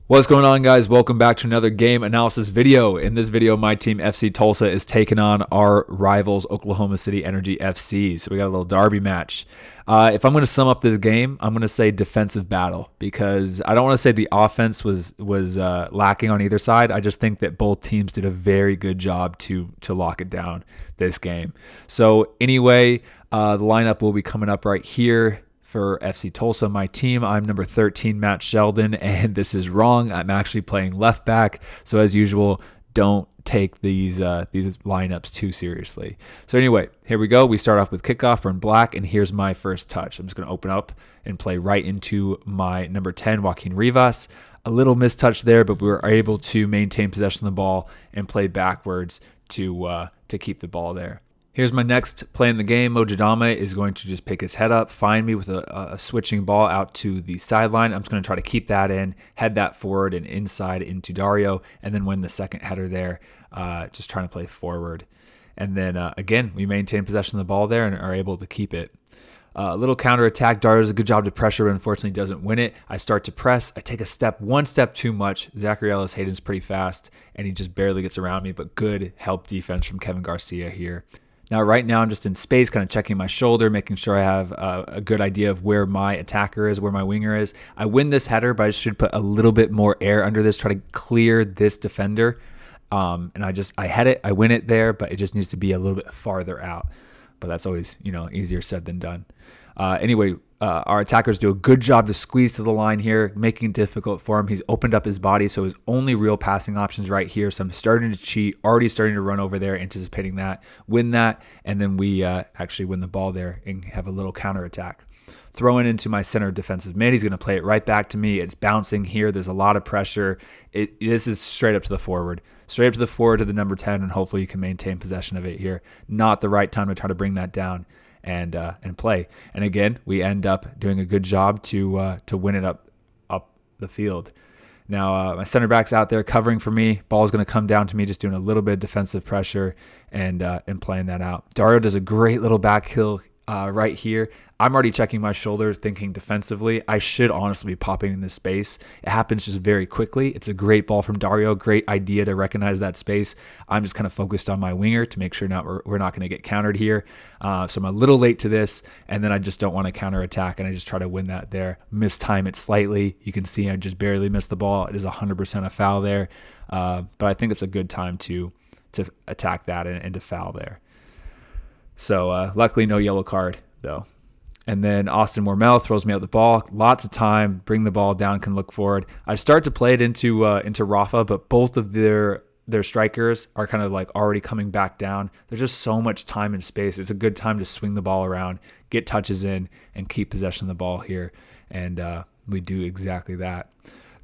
What's going on, guys? Welcome back to another game analysis video. In this video, my team FC Tulsa is taking on our rivals Oklahoma City Energy FC. So we got a little derby match. If I'm going to sum up this game, I'm going to say defensive battle, because I don't want to say the offense was lacking on either side. I just think that both teams did a very good job to lock it down this game. So anyway, the lineup will be coming up right here. For FC Tulsa, my team, I'm number 13, Matt Sheldon, and this is wrong. I'm actually playing left back. So as usual, don't take these lineups too seriously. So anyway, here we go. We start off with kickoff. We're in black, and here's my first touch. I'm just going to open up and play right into my number 10, Joaquin Rivas. A little mistouch there, but we were able to maintain possession of the ball and play backwards to keep the ball there. Here's my next play in the game. Mojadama is going to just pick his head up, find me with a switching ball out to the sideline. I'm just going to try to keep that in, head that forward and inside into Dario, and then win the second header there, just trying to play forward. And then, again, we maintain possession of the ball there and are able to keep it. A little counterattack. Dario does a good job to pressure, but unfortunately doesn't win it. I start to press. I take one step too much. Zacharias Hayden's pretty fast, and he just barely gets around me, but good help defense from Kevin Garcia here. Now, right now, I'm just in space, kind of checking my shoulder, making sure I have a good idea of where my attacker is, where my winger is. I win this header, but I should put a little bit more air under this, try to clear this defender. And I head it, I win it there, but it just needs to be a little bit farther out. But that's always, easier said than done. Anyway, our attackers do a good job to squeeze to the line here, making it difficult for him. He's opened up his body, so his only real passing options right here. So I'm starting to cheat, already starting to run over there, anticipating that, win that, and then we actually win the ball there and have a little counterattack. Throwing into my center defensive mid, he's going to play it right back to me. It's bouncing here. There's a lot of pressure. This is straight up to the forward. Straight up to the forward to the number 10, and hopefully you can maintain possession of it here. Not the right time to try to bring that down and play. And again, we end up doing a good job to win it up the field. Now, my center back's out there covering for me. Ball's going to come down to me, just doing a little bit of defensive pressure and playing that out. Dario does a great little back heel right here. I'm already checking my shoulder, thinking defensively. I should honestly be popping in this space. It happens just very quickly. It's a great ball from Dario. Great idea to recognize that space. I'm just kind of focused on my winger to make sure we're not going to get countered here. So I'm a little late to this, and then I just don't want to counterattack, and I just try to win that there. Mistime it slightly. You can see I just barely missed the ball. It is 100% a foul there, but I think it's a good time to attack that and to foul there. So luckily no yellow card though. And then Austin Mormel throws me out the ball. Lots of time. Bring the ball down. Can look forward. I start to play it into Rafa, but both of their strikers are kind of like already coming back down. There's just so much time and space. It's a good time to swing the ball around, get touches in, and keep possession of the ball here. And we do exactly that.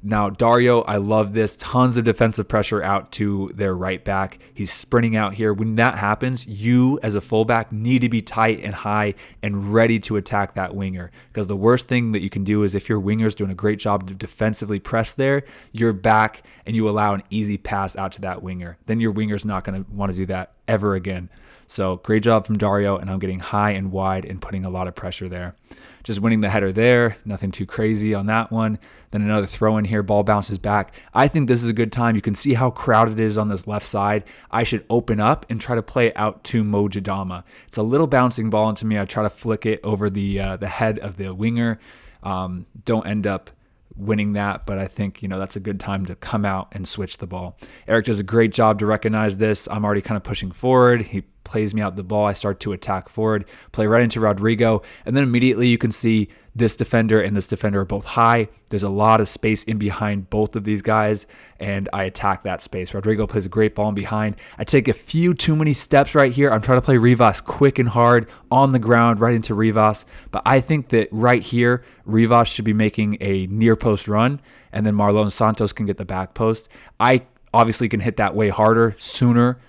Now, Dario, I love this. Tons of defensive pressure out to their right back. He's sprinting out here. When that happens, you as a fullback need to be tight and high and ready to attack that winger. Because the worst thing that you can do is if your winger's doing a great job to defensively press there, you're back and you allow an easy pass out to that winger. Then your winger's not going to want to do that ever again. So great job from Dario, and I'm getting high and wide and putting a lot of pressure there. Just winning the header there, nothing too crazy on that one. Then another throw in here, ball bounces back. I think this is a good time. You can see how crowded it is on this left side. I should open up and try to play it out to Mojadama. It's a little bouncing ball into me. I try to flick it over the head of the winger. Don't end up winning that, but I think that's a good time to come out and switch the ball. Eric does a great job to recognize this. I'm already kind of pushing forward. He plays me out the ball. I start to attack forward, play right into Rodrigo, and then immediately you can see this defender and this defender are both high. There's a lot of space in behind both of these guys, and I attack that space. Rodrigo plays a great ball in behind. I take a few too many steps right here. I'm trying to play Rivas quick and hard on the ground right into Rivas, but I think that right here, Rivas should be making a near post run, and then Marlon Santos can get the back post. I obviously can hit that way harder, sooner,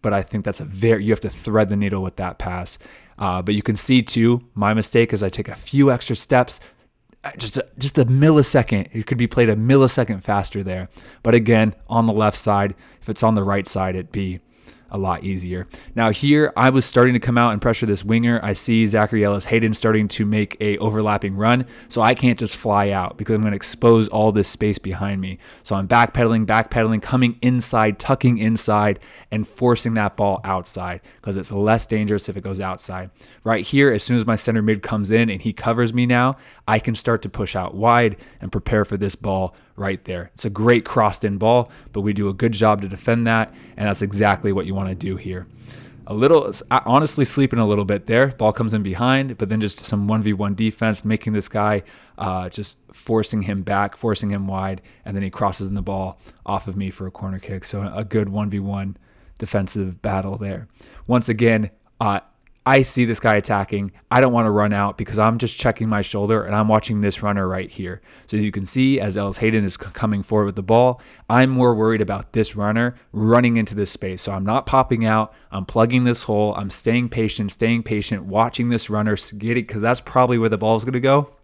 but I think that's you have to thread the needle with that pass. But you can see too, my mistake is I take a few extra steps, just a millisecond. It could be played a millisecond faster there. But again, on the left side, if it's on the right side, it'd be a lot easier. Now here, I was starting to come out and pressure this winger. I see Zachary Ellis-Hayden starting to make a overlapping run, so I can't just fly out because I'm going to expose all this space behind me. So I'm backpedaling, coming inside, tucking inside, and forcing that ball outside because it's less dangerous if it goes outside. Right here, as soon as my center mid comes in and he covers me now, I can start to push out wide and prepare for this ball right there. It's a great crossed in ball, but we do a good job to defend that, and that's exactly what you want to do here. Honestly sleeping a little bit there. Ball comes in behind, but then just some 1v1 defense, making this guy just forcing him back, forcing him wide, and then he crosses in the ball off of me for a corner kick. So a good 1v1 defensive battle there. Once again, I see this guy attacking. I don't want to run out because I'm just checking my shoulder and I'm watching this runner right here. So as you can see, as Ellis-Hayden is coming forward with the ball, I'm more worried about this runner running into this space. So I'm not popping out. I'm plugging this hole. I'm staying patient, watching this runner get it because that's probably where the ball is going to go.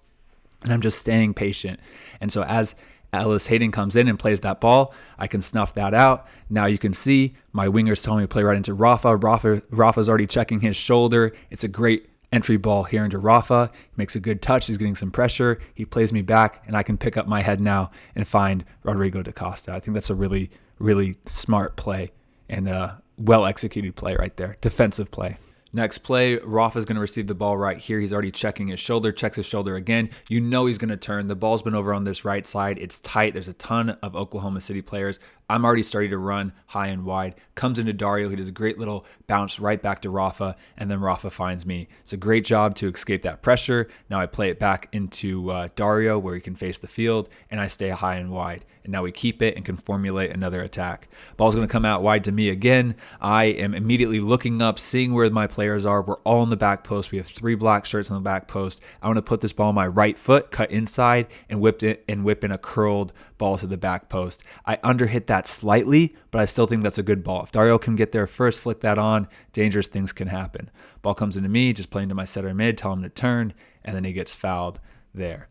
And I'm just staying patient. And so as Ellis-Hayden comes in and plays that ball, I can snuff that out. Now you can see my winger's telling me to play right into Rafa. Rafa's already checking his shoulder. It's a great entry ball here into Rafa. He makes a good touch. He's getting some pressure. He plays me back, and I can pick up my head now and find Rodrigo da Costa. I think that's a really, really smart play and a well-executed play right there. Defensive play. Next play, Rafa's going to receive the ball right here. He's already checking his shoulder, checks his shoulder again. You know he's going to turn. The ball's been over on this right side. It's tight. There's a ton of Oklahoma City players. I'm already starting to run high and wide. Comes into Dario. He does a great little bounce right back to Rafa, and then Rafa finds me. It's a great job to escape that pressure. Now I play it back into Dario where he can face the field, and I stay high and wide. And now we keep it and can formulate another attack. Ball's going to come out wide to me again. I am immediately looking up, seeing where my players are. We're all in the back post. We have 3 black shirts on the back post. I want to put this ball on my right foot, cut inside, and whip in a curled ball to the back post. I underhit that slightly, but I still think that's a good ball. If Dario can get there first, flick that on, dangerous things can happen. Ball comes into me, just playing to my center mid, tell him to turn, and then he gets fouled there.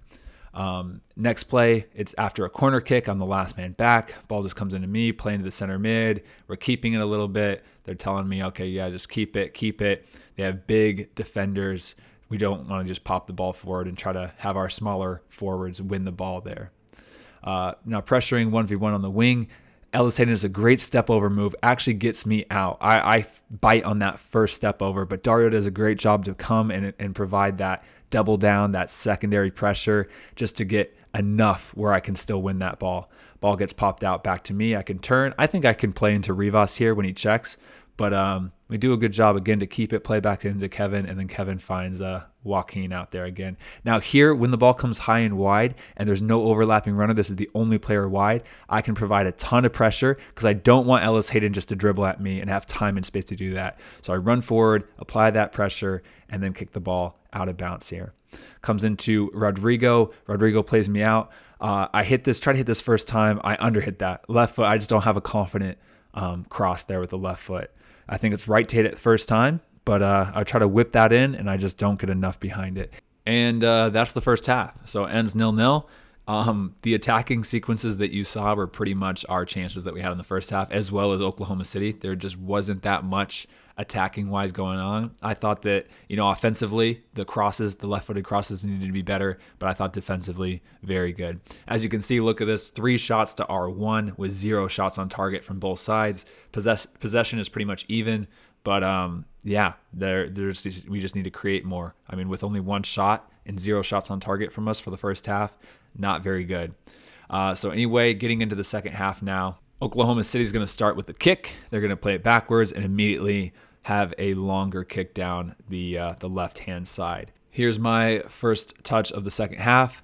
Next play, it's after a corner kick. I'm the last man back. Ball just comes into me, playing to the center mid. We're keeping it a little bit. They're telling me, okay, yeah, just keep it. They have big defenders. We don't want to just pop the ball forward and try to have our smaller forwards win the ball there. Now pressuring 1v1 on the wing. Ellis-Hayden is a great step over move, actually gets me out. I bite on that first step over, but Dario does a great job to come and provide that double down, that secondary pressure just to get enough where I can still win that ball. Ball gets popped out back to me. I can turn. I think I can play into Rivas here when he checks, but we do a good job again to keep it, play back into Kevin, and then Kevin finds Joaquin out there again. Now here, when the ball comes high and wide and there's no overlapping runner, this is the only player wide, I can provide a ton of pressure because I don't want Ellis-Hayden just to dribble at me and have time and space to do that. So I run forward, apply that pressure, and then kick the ball out of bounds here. Comes into Rodrigo. Rodrigo plays me out. I try to hit this first time. I underhit that. Left foot, I just don't have a confident cross there with the left foot. I think it's right to hit it first time, but I try to whip that in, and I just don't get enough behind it. And that's the first half. So it ends 0-0. The attacking sequences that you saw were pretty much our chances that we had in the first half, as well as Oklahoma City. There just wasn't that much attacking-wise going on. I thought that, offensively, the left-footed crosses needed to be better, but I thought defensively, very good. As you can see, look at this, 3 shots to our 1 with 0 shots on target from both sides. Possession is pretty much even, but we just need to create more. I mean, with only 1 shot and 0 shots on target from us for the first half, not very good. So anyway, getting into the second half now, Oklahoma City is going to start with the kick. They're going to play it backwards and immediately have a longer kick down the left-hand side. Here's my first touch of the second half.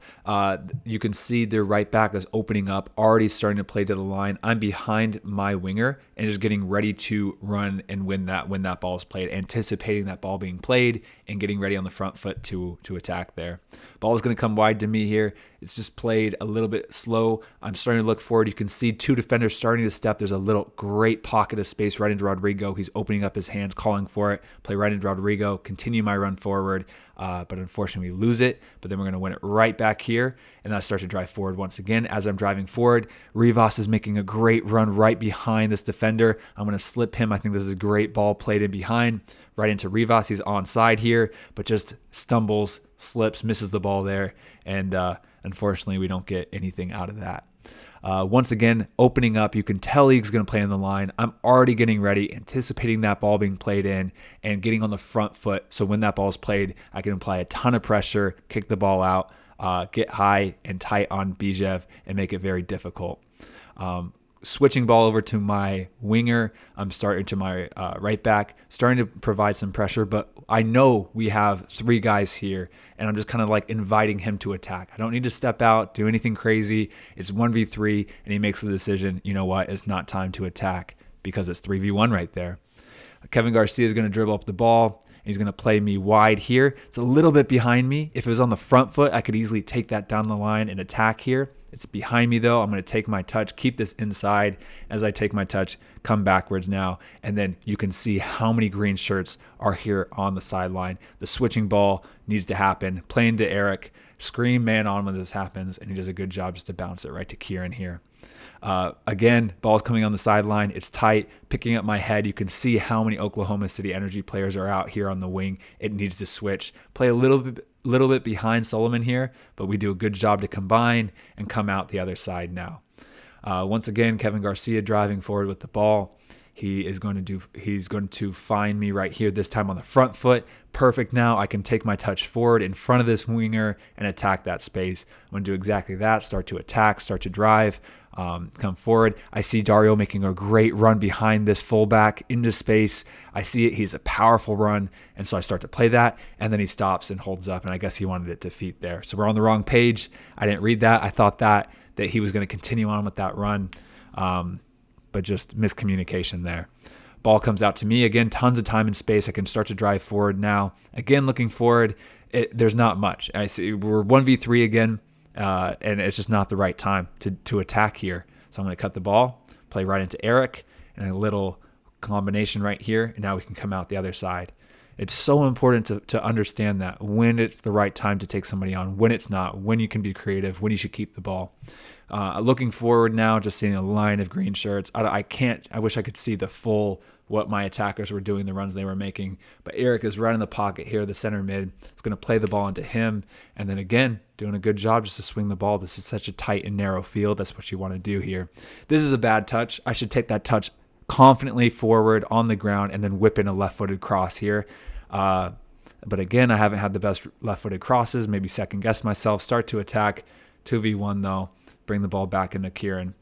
You can see their right back is opening up, already starting to play to the line. I'm behind my winger and just getting ready to run and when that ball is played, anticipating that ball being played and getting ready on the front foot to attack there. Ball is going to come wide to me here. It's just played a little bit slow. I'm starting to look forward. You can see 2 defenders starting to step. There's a little great pocket of space right into Rodrigo. He's opening up his hands, calling for it. Play right into Rodrigo. Continue my run forward. but unfortunately we lose it. But then we're going to win it right back here, and then I start to drive forward once again. As I'm driving forward, Rivas is making a great run right behind this defender. I'm going to slip him. I think this is a great ball played in behind, right into Rivas. He's onside here, but just stumbles, slips, misses the ball there, and unfortunately we don't get anything out of that. Once again, opening up, you can tell he's going to play on the line. I'm already getting ready, anticipating that ball being played in and getting on the front foot. So when that ball is played, I can apply a ton of pressure, kick the ball out, get high and tight on Bijev and make it very difficult. Switching ball over to my winger, I'm starting to my right back, starting to provide some pressure, but I know we have 3 guys here, and I'm just kind of like inviting him to attack. I don't need to step out, do anything crazy. It's 1v3, and he makes the decision, you know what, it's not time to attack because it's 3v1 right there. Kevin Garcia is going to dribble up the ball. He's going to play me wide here. It's a little bit behind me. If it was on the front foot, I could easily take that down the line and attack here. It's behind me though. I'm going to take my touch, keep this inside. As I take my touch, come backwards now. And then you can see how many green shirts are here on the sideline. The switching ball needs to happen. Playing to Eric. Scream man on when this happens. And he does a good job just to bounce it right to Kieran here. Again, ball's coming on the sideline. It's tight. Picking up my head. You can see how many Oklahoma City Energy players are out here on the wing. It needs to switch. Play a little bit behind Solomon here, but we do a good job to combine and come out the other side now. Once again, Kevin Garcia driving forward with the ball. He's going to find me right here, this time on the front foot. Perfect now. I can take my touch forward in front of this winger and attack that space. I'm going to do exactly that. Start to attack, start to drive, come forward. I see Dario making a great run behind this fullback into space. I see it. He's a powerful run. And so I start to play that, and then he stops and holds up, and I guess he wanted it to feet there. So we're on the wrong page. I didn't read that. I thought that he was going to continue on with that run. But just miscommunication there. Ball comes out to me. Again, tons of time and space. I can start to drive forward now. Again, looking forward, there's not much. I see we're 1v3 again, and it's just not the right time to attack here. So I'm going to cut the ball, play right into Eric, and a little combination right here, and now we can come out the other side. It's so important to understand that when it's the right time to take somebody on, when it's not, when you can be creative, when you should keep the ball. Looking forward now, just seeing a line of green shirts. I wish I could see the full what my attackers were doing, the runs they were making. But Eric is right in the pocket here, the center mid. It's going to play the ball into him. And then again, doing a good job just to swing the ball. This is such a tight and narrow field. That's what you want to do here. This is a bad touch. I should take that touch confidently forward on the ground and then whip in a left-footed cross here. But again, I haven't had the best left-footed crosses. Maybe second-guess myself. Start to attack. 2v1 though. Bring the ball back into Kieran.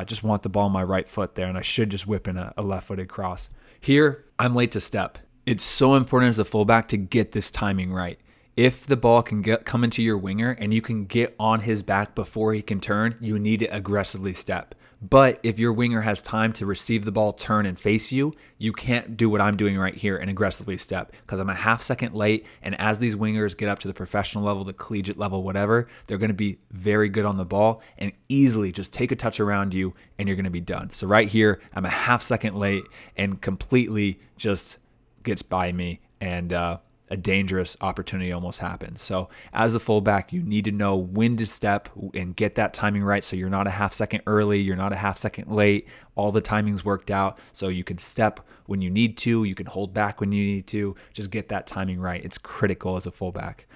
Just want the ball on my right foot there, and I should just whip in a left-footed cross. Here, I'm late to step. It's so important as a fullback to get this timing right. If the ball can come into your winger and you can get on his back before he can turn, you need to aggressively step. But if your winger has time to receive the ball, turn, and face you, you can't do what I'm doing right here and aggressively step because I'm a half second late. And as these wingers get up to the professional level, the collegiate level, whatever, they're going to be very good on the ball and easily just take a touch around you and you're going to be done. So right here, I'm a half second late and completely just gets by me, and a dangerous opportunity almost happens. So as a fullback, you need to know when to step and get that timing right so you're not a half second early, you're not a half second late. All the timing's worked out so you can step when you need to, you can hold back when you need to. Just get that timing right. It's critical as a fullback.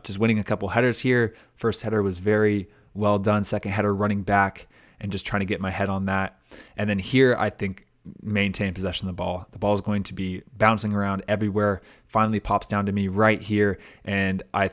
Just winning a couple headers here. First header was very well done. Second header running back and just trying to get my head on that. And then here, I think, maintain possession of the ball. The ball is going to be bouncing around everywhere. Finally pops down to me right here, and I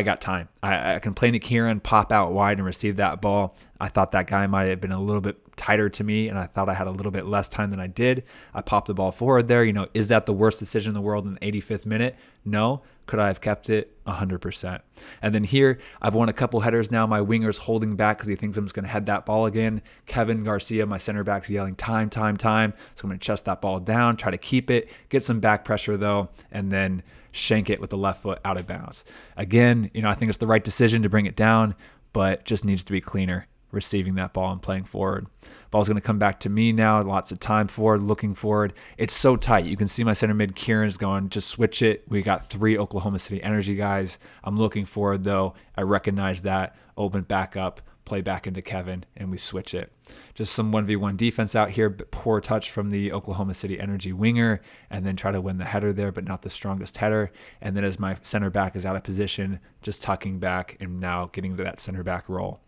got time. I can play to Kieran, pop out wide and receive that ball. I thought that guy might have been a little bit tighter to me, and I thought I had a little bit less time than I did. I popped the ball forward there. Is that the worst decision in the world in the 85th minute? No. Could I have kept it? 100%. And then here, I've won a couple headers now. My winger's holding back because he thinks I'm just going to head that ball again. Kevin Garcia, my center back's yelling, time, time, time. So I'm going to chest that ball down, try to keep it, get some back pressure though, and then shank it with the left foot out of bounds. Again, I think it's the right decision to bring it down, but just needs to be cleaner. receiving that ball and playing forward. Ball's going to come back to me now. Lots of time forward, looking forward. It's so tight. You can see my center mid Kieran's going, just switch it. We got 3 Oklahoma City Energy guys. I'm looking forward though. I recognize that. Open back up, play back into Kevin, and we switch it. Just some 1v1 defense out here, but poor touch from the Oklahoma City Energy winger, and then try to win the header there, but not the strongest header. And then as my center back is out of position, just tucking back and now getting to that center back role.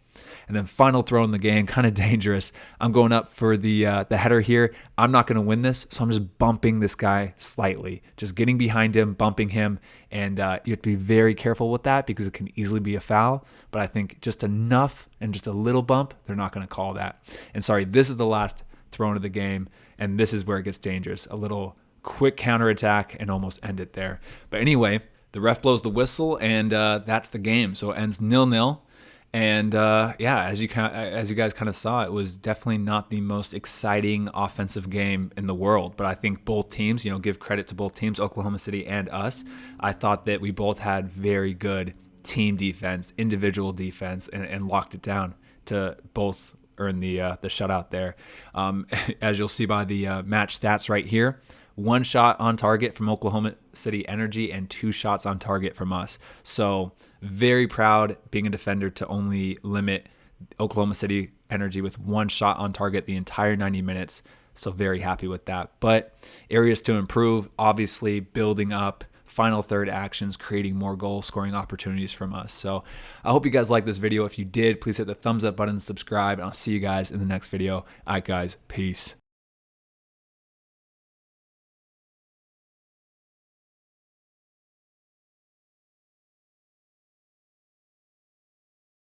And then final throw in the game, kind of dangerous. I'm going up for the header here. I'm not going to win this, so I'm just bumping this guy slightly, just getting behind him, bumping him, and you have to be very careful with that because it can easily be a foul. But I think just enough and just a little bump, they're not going to call that. And sorry, this is the last throw into the game, and this is where it gets dangerous. A little quick counterattack and almost end it there. But anyway, the ref blows the whistle, and that's the game. So it ends 0-0. And yeah, as you guys kind of saw, it was definitely not the most exciting offensive game in the world. But I think both teams, give credit to both teams, Oklahoma City and us. I thought that we both had very good team defense, individual defense, and locked it down to both earn the shutout there. As you'll see by the match stats right here, 1 shot on target from Oklahoma City Energy and 2 shots on target from us. So very proud being a defender to only limit Oklahoma City Energy with 1 shot on target the entire 90 minutes. So very happy with that. But areas to improve, obviously building up final third actions, creating more goal scoring opportunities from us. So I hope you guys liked this video. If you did, please hit the thumbs up button, subscribe, and I'll see you guys in the next video. All right, guys, peace.